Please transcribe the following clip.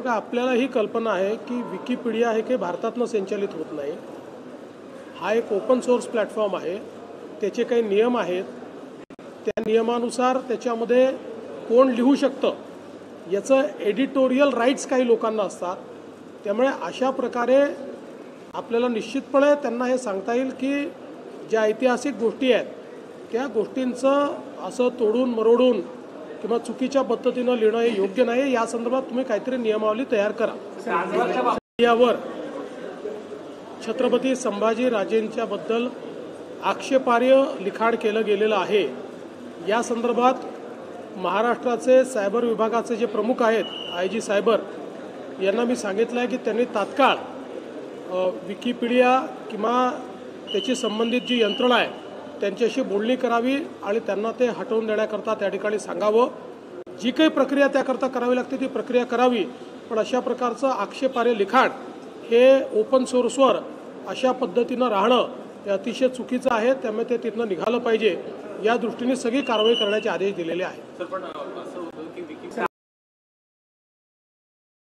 बघा, आपल्याला ही कल्पना आहे की विकिपीडिया हे काही भारतातनं संचालित होत नाही. हा एक ओपन सोर्स प्लॅटफॉर्म आहे. त्याचे काही नियम आहेत. त्या नियमानुसार त्याच्यामध्ये कोण लिहू शकतं याचं एडिटोरियल राईट्स काही लोकांना असतात. त्यामुळे अशा प्रकारे आपल्याला निश्चितपणे त्यांना हे सांगता येईल की ज्या ऐतिहासिक गोष्टी आहेत त्या गोष्टींचं असं तोडून मरोडून किंवा चुकीच्या पद्धतीनं लिहिणं हे योग्य नाही. या संदर्भात तुम्ही काहीतरी नियमावली तयार करा. यावर छत्रपती संभाजी राजेंच्याबद्दल आक्षेपार्ह लिखाण केलं गेलेलं आहे. या संदर्भात महाराष्ट्राचे सायबर विभागाचे जे प्रमुख आहेत IG सायबर यांना मी सांगितलं आहे की त्यांनी तात्काळ विकिपीडिया किंवा त्याची संबंधित जी यंत्रणा आहे त्यांच्याशी बोलणी करावी आणि त्यांना ते हटवून देण्याकरता त्या ठिकाणी सांगावं. जी काही प्रक्रिया त्याकरता करावी लागते ती प्रक्रिया करावी. पण अशा प्रकारचं आक्षेपार्ह लिखाण हे ओपन सोर्सवर अशा पद्धतीनं राहणं हे अतिशय चुकीचं आहे. त्यामुळे ते तिथनं निघालं पाहिजे. या दृष्टीने सगळी कारवाई करण्याचे आदेश दिलेले आहेत.